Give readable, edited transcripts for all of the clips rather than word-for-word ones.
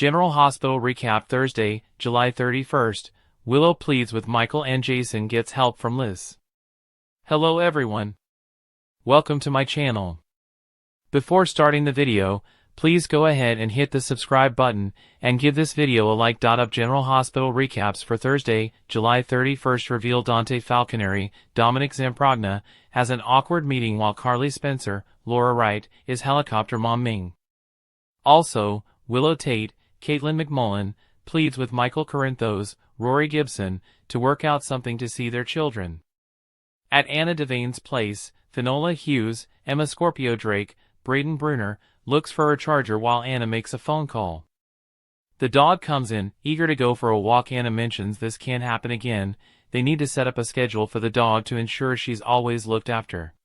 General Hospital recap Thursday, July 31st. Willow pleads with Michael and Jason gets help from Liz. Hello everyone. Welcome to my channel. Before starting the video, please go ahead and hit the subscribe button and give this video a like. Up General Hospital recaps for Thursday, July 31st reveal Dante Falconeri, Dominic Zamprogna, has an awkward meeting while Carly Spencer, Laura Wright, is helicopter mom Ming. Also, Willow Tate, Caitlin McMullen, pleads with Michael Corinthos, Rory Gibson, to work out something to see their children. At Anna Devane's place, Finola Hughes, Emma Scorpio Drake, Braden Bruner, looks for her charger while Anna makes a phone call. The dog comes in, eager to go for a walk. Anna mentions this can't happen again. They need to set up a schedule for the dog to ensure she's always looked after.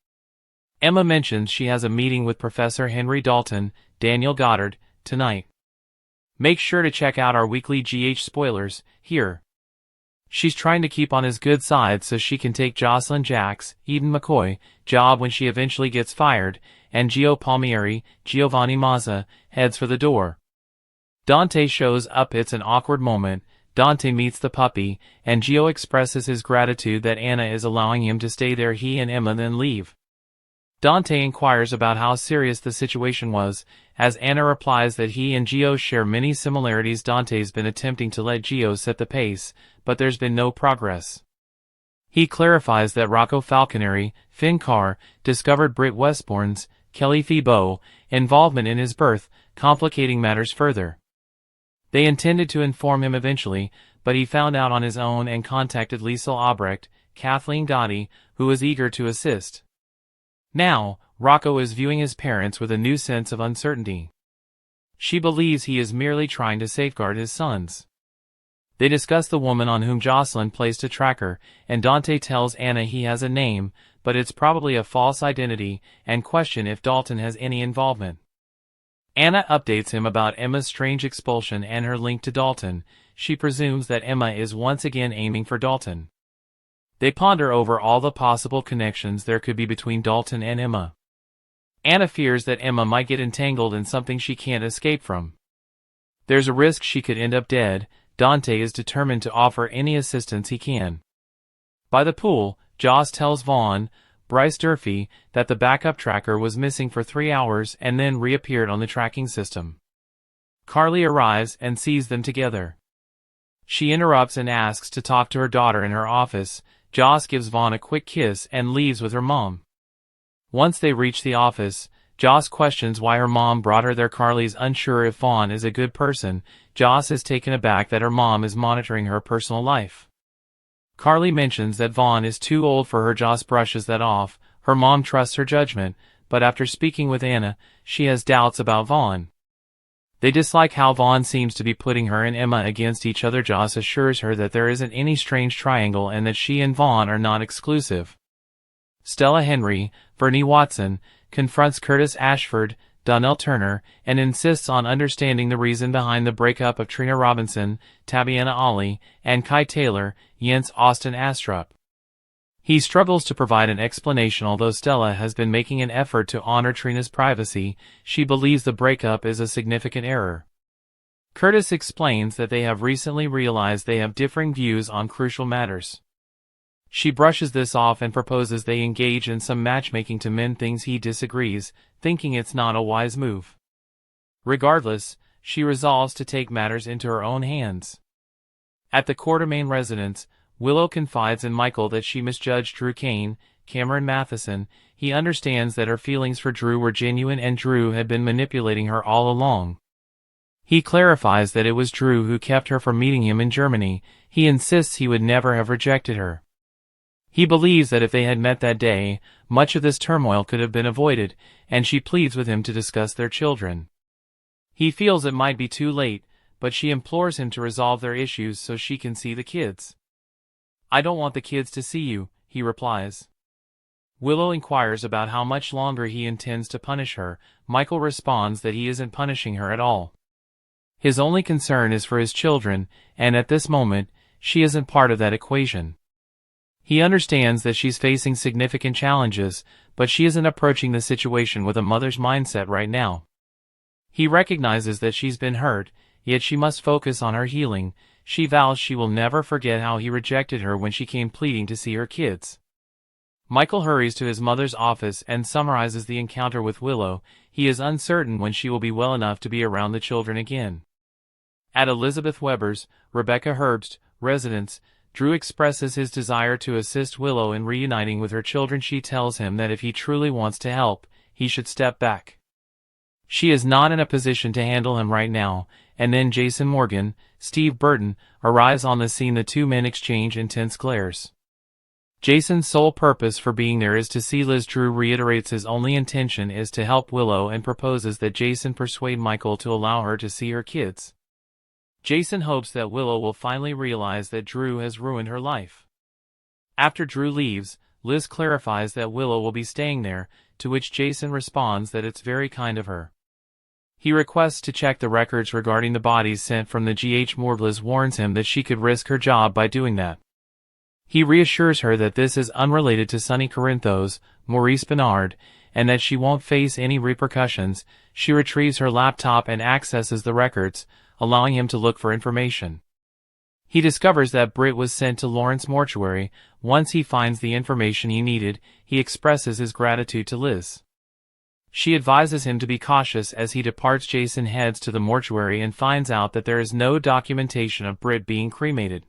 Emma mentions she has a meeting with Professor Henry Dalton, Daniel Goddard, tonight. Make sure to check out our weekly GH spoilers here. She's trying to keep on his good side so she can take Jocelyn Jack's, Eden McCoy, job when she eventually gets fired, and Gio Palmieri, Giovanni Mazza, heads for the door. Dante shows up. It's an awkward moment. Dante meets the puppy, and Gio expresses his gratitude that Anna is allowing him to stay there. He and Emma then leave. Dante inquires about how serious the situation was, as Anna replies that he and Gio share many similarities. Dante's been attempting to let Gio set the pace, but there's been no progress. He clarifies that Rocco Falconeri, Finn Carr, discovered Britt Westbourne's, Kelly Thibault, involvement in his birth, complicating matters further. They intended to inform him eventually, but he found out on his own and contacted Liesel Albrecht, Kathleen Gotti, who was eager to assist. Now, Rocco is viewing his parents with a new sense of uncertainty. She believes he is merely trying to safeguard his sons. They discuss the woman on whom Jocelyn placed a tracker, and Dante tells Anna he has a name, but it's probably a false identity, and question if Dalton has any involvement. Anna updates him about Emma's strange expulsion and her link to Dalton. She presumes that Emma is once again aiming for Dalton. They ponder over all the possible connections there could be between Dalton and Emma. Anna fears that Emma might get entangled in something she can't escape from. There's a risk she could end up dead. Dante is determined to offer any assistance he can. By the pool, Joss tells Vaughn, Bryce Durfee, that the backup tracker was missing for 3 hours and then reappeared on the tracking system. Carly arrives and sees them together. She interrupts and asks to talk to her daughter in her office. Joss gives Vaughn a quick kiss and leaves with her mom. Once they reach the office, Joss questions why her mom brought her there. Carly's unsure if Vaughn is a good person. Joss is taken aback that her mom is monitoring her personal life. Carly mentions that Vaughn is too old for her. Joss brushes that off. Her mom trusts her judgment, but after speaking with Anna, she has doubts about Vaughn. They dislike how Vaughn seems to be putting her and Emma against each other. Joss assures her that there isn't any strange triangle and that she and Vaughn are not exclusive. Stella Henry, Bernie Watson, confronts Curtis Ashford, Donnell Turner, and insists on understanding the reason behind the breakup of Trina Robinson, Tabiana Ali, and Kai Taylor, Jens Austin Astrup. He struggles to provide an explanation. Although Stella has been making an effort to honor Trina's privacy, she believes the breakup is a significant error. Curtis explains that they have recently realized they have differing views on crucial matters. She brushes this off and proposes they engage in some matchmaking to mend things. He disagrees, thinking it's not a wise move. Regardless, she resolves to take matters into her own hands. At the Quartermain residence, Willow confides in Michael that she misjudged Drew Kane, Cameron Matheson. He understands that her feelings for Drew were genuine and Drew had been manipulating her all along. He clarifies that it was Drew who kept her from meeting him in Germany. He insists he would never have rejected her. He believes that if they had met that day, much of this turmoil could have been avoided, and she pleads with him to discuss their children. He feels it might be too late, but she implores him to resolve their issues so she can see the kids. I don't want the kids to see you, he replies. Willow inquires about how much longer he intends to punish her. Michael responds that he isn't punishing her at all. His only concern is for his children, and at this moment, she isn't part of that equation. He understands that she's facing significant challenges, but she isn't approaching the situation with a mother's mindset right now. He recognizes that she's been hurt. yet she must focus on her healing. She vows she will never forget how he rejected her when she came pleading to see her kids. Michael hurries to his mother's office and summarizes the encounter with Willow. He is uncertain when she will be well enough to be around the children again. At Elizabeth Weber's, Rebecca Herbst's, residence, Drew expresses his desire to assist Willow in reuniting with her children. She tells him that if he truly wants to help, he should step back. She is not in a position to handle him right now, and then Jason Morgan, Steve Burton, arrives on the scene. The two men exchange intense glares. Jason's sole purpose for being there is to see Liz. Drew reiterates his only intention is to help Willow and proposes that Jason persuade Michael to allow her to see her kids. Jason hopes that Willow will finally realize that Drew has ruined her life. After Drew leaves, Liz clarifies that Willow will be staying there, to which Jason responds that it's very kind of her. He requests to check the records regarding the bodies sent from the GH morgue. Liz warns him that she could risk her job by doing that. He reassures her that this is unrelated to Sonny Corinthos, Maurice Bernard, and that she won't face any repercussions. She retrieves her laptop and accesses the records, allowing him to look for information. He discovers that Britt was sent to Lawrence Mortuary. Once he finds the information he needed, he expresses his gratitude to Liz. She advises him to be cautious as he departs. Jason heads to the mortuary and finds out that there is no documentation of Britt being cremated.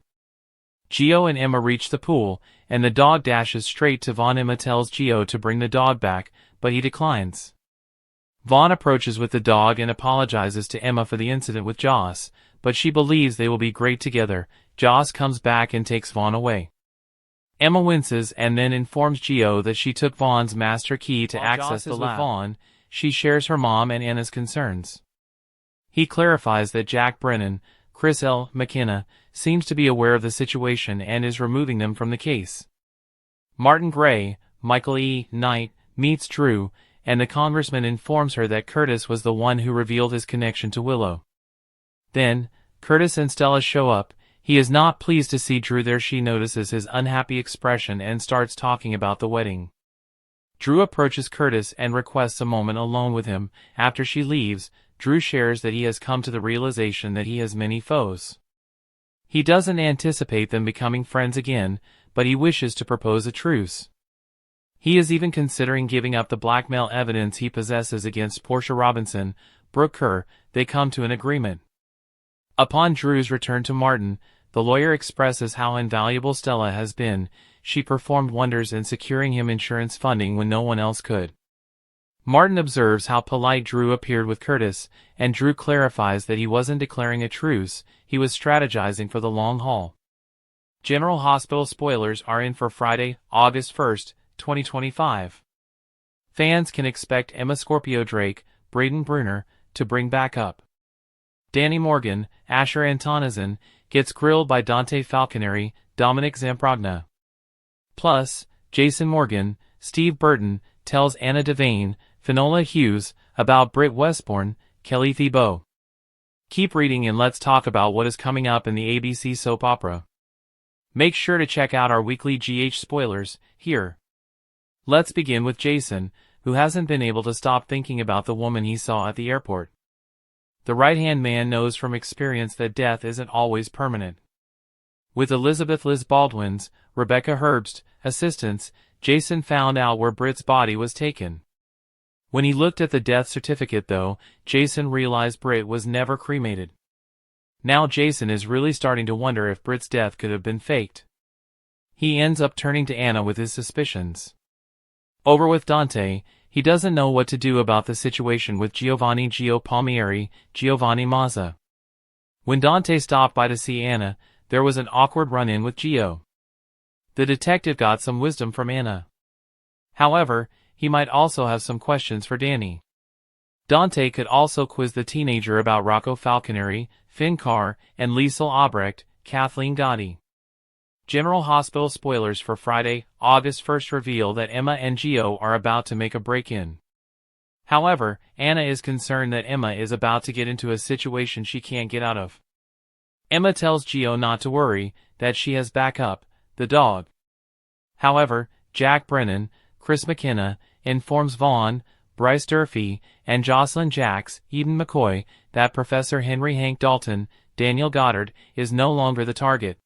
Gio and Emma reach the pool, and the dog dashes straight to Vaughn. Emma tells Gio to bring the dog back, but he declines. Vaughn approaches with the dog and apologizes to Emma for the incident with Joss, but she believes they will be great together. Joss comes back and takes Vaughn away. Emma winces and then informs Gio that she took Vaughn's master key to access the lab. With Vaughn, she shares her mom and Anna's concerns. He clarifies that Jack Brennan, Chris L. McKenna, seems to be aware of the situation and is removing them from the case. Martin Gray, Michael E. Knight, meets Drew, and the congressman informs her that Curtis was the one who revealed his connection to Willow. Then, Curtis and Stella show up. He is not pleased to see Drew there. She notices his unhappy expression and starts talking about the wedding. Drew approaches Curtis and requests a moment alone with him. After she leaves, Drew shares that he has come to the realization that he has many foes. He doesn't anticipate them becoming friends again, but he wishes to propose a truce. He is even considering giving up the blackmail evidence he possesses against Portia Robinson, Brooke Kerr. They come to an agreement. Upon Drew's return to Martin, the lawyer expresses how invaluable Stella has been. She performed wonders in securing him insurance funding when no one else could. Martin observes how polite Drew appeared with Curtis, and Drew clarifies that he wasn't declaring a truce, he was strategizing for the long haul. General Hospital spoilers are in for Friday, August 1st, 2025. Fans can expect Emma Scorpio Drake, Braden Bruner, to bring back up. Danny Morgan, Asher Antonizan, gets grilled by Dante Falconeri, Dominic Zamprogna. Plus, Jason Morgan, Steve Burton, tells Anna Devane, Finola Hughes, about Britt Westbourne, Kelly Thibault. Keep reading and let's talk about what is coming up in the ABC soap opera. Make sure to check out our weekly GH spoilers, here. Let's begin with Jason, who hasn't been able to stop thinking about the woman he saw at the airport. The right-hand man knows from experience that death isn't always permanent. With Elizabeth Liz Baldwin's, Rebecca Herbst's, assistance, Jason found out where Britt's body was taken. When he looked at the death certificate though, Jason realized Britt was never cremated. Now Jason is really starting to wonder if Britt's death could have been faked. He ends up turning to Anna with his suspicions. Over with Dante, he doesn't know what to do about the situation with Giovanni Palmieri, Giovanni Mazza. When Dante stopped by to see Anna, there was an awkward run-in with Gio. The detective got some wisdom from Anna. However, he might also have some questions for Danny. Dante could also quiz the teenager about Rocco Falconeri, Finn Carr, and Liesl Albrecht, Kathleen Gotti. General Hospital spoilers for Friday, August 1st reveal that Emma and Gio are about to make a break-in. However, Anna is concerned that Emma is about to get into a situation she can't get out of. Emma tells Gio not to worry, that she has backup, the dog. However, Jack Brennan, Chris McKenna, informs Vaughn, Bryce Durfee, and Jocelyn Jacks, Eden McCoy, that Professor Henry Hank Dalton, Daniel Goddard, is no longer the target.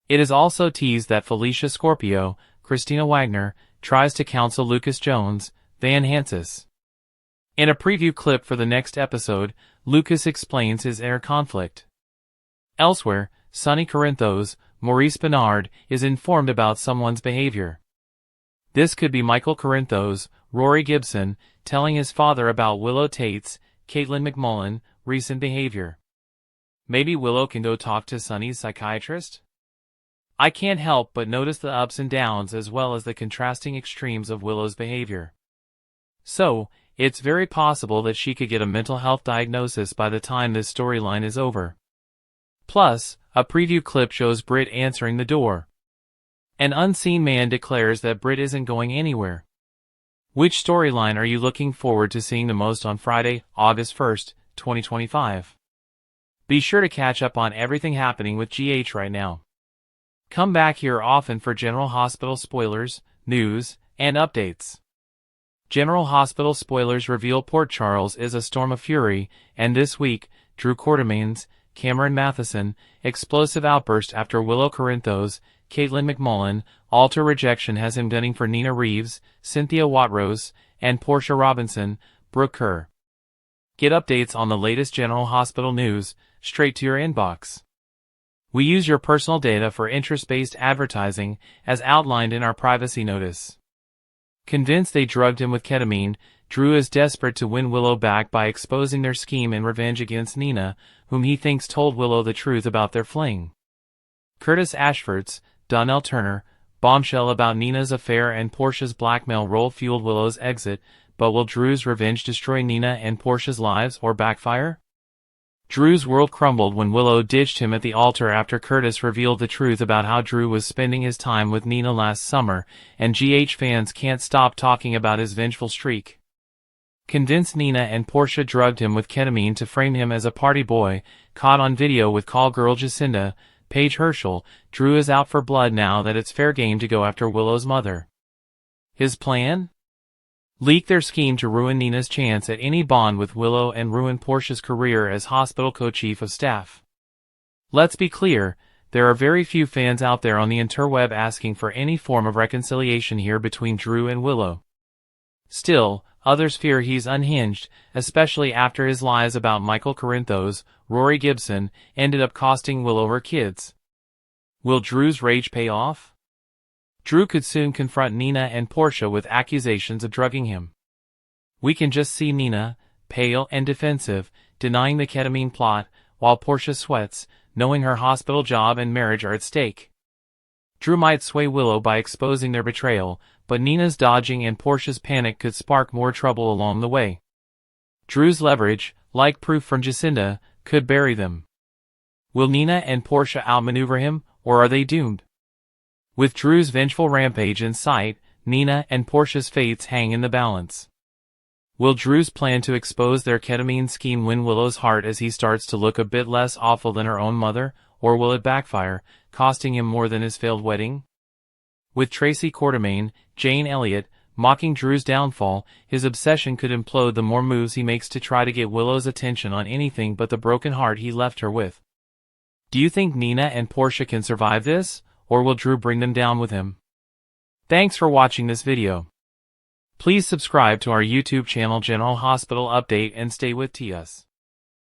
It is also teased that Felicia Scorpio, Christina Wagner, tries to counsel Lucas Jones, Van Hansis. In a preview clip for the next episode, Lucas explains his inner conflict. Elsewhere, Sonny Corinthos, Maurice Bernard, is informed about someone's behavior. This could be Michael Corinthos, Rory Gibson, telling his father about Willow Tate's, Caitlin McMullen, recent behavior. Maybe Willow can go talk to Sonny's psychiatrist? I can't help but notice the ups and downs as well as the contrasting extremes of Willow's behavior. So, it's very possible that she could get a mental health diagnosis by the time this storyline is over. Plus, a preview clip shows Britt answering the door. An unseen man declares that Britt isn't going anywhere. Which storyline are you looking forward to seeing the most on Friday, August 1st, 2025? Be sure to catch up on everything happening with GH right now. Come back here often for General Hospital spoilers, news, and updates. General Hospital spoilers reveal Port Charles is a storm of fury, and this week, Drew Quartermain's, Cameron Matheson, explosive outburst after Willow Corinthos, Caitlin McMullen, altar rejection has him gunning for Nina Reeves, Cynthia Watrose, and Portia Robinson, Brooke Kerr. Get updates on the latest General Hospital news, straight to your inbox. We use your personal data for interest-based advertising, as outlined in our privacy notice. Convinced they drugged him with ketamine, Drew is desperate to win Willow back by exposing their scheme in revenge against Nina, whom he thinks told Willow the truth about their fling. Curtis Ashford's, Donnell Turner, bombshell about Nina's affair and Portia's blackmail role fueled Willow's exit, but will Drew's revenge destroy Nina and Portia's lives or backfire? Drew's world crumbled when Willow ditched him at the altar after Curtis revealed the truth about how Drew was spending his time with Nina last summer, and GH fans can't stop talking about his vengeful streak. Convinced Nina and Portia drugged him with ketamine to frame him as a party boy, caught on video with call girl Jacinda, Paige Herschel, Drew is out for blood now that it's fair game to go after Willow's mother. His plan? Leak their scheme to ruin Nina's chance at any bond with Willow and ruin Portia's career as hospital co-chief of staff. Let's be clear, there are very few fans out there on the interweb asking for any form of reconciliation here between Drew and Willow. Still, others fear he's unhinged, especially after his lies about Michael Corinthos, Rory Gibson, ended up costing Willow her kids. Will Drew's rage pay off? Drew could soon confront Nina and Portia with accusations of drugging him. We can just see Nina, pale and defensive, denying the ketamine plot, while Portia sweats, knowing her hospital job and marriage are at stake. Drew might sway Willow by exposing their betrayal, but Nina's dodging and Portia's panic could spark more trouble along the way. Drew's leverage, like proof from Jacinda, could bury them. Will Nina and Portia outmaneuver him, or are they doomed? With Drew's vengeful rampage in sight, Nina and Portia's fates hang in the balance. Will Drew's plan to expose their ketamine scheme win Willow's heart as he starts to look a bit less awful than her own mother, or will it backfire, costing him more than his failed wedding? With Tracy Quartermain, Jane Elliott, mocking Drew's downfall, his obsession could implode the more moves he makes to try to get Willow's attention on anything but the broken heart he left her with. Do you think Nina and Portia can survive this, or will Drew bring them down with him? Thanks for watching this video. Please subscribe to our YouTube channel General Hospital Update and stay with us.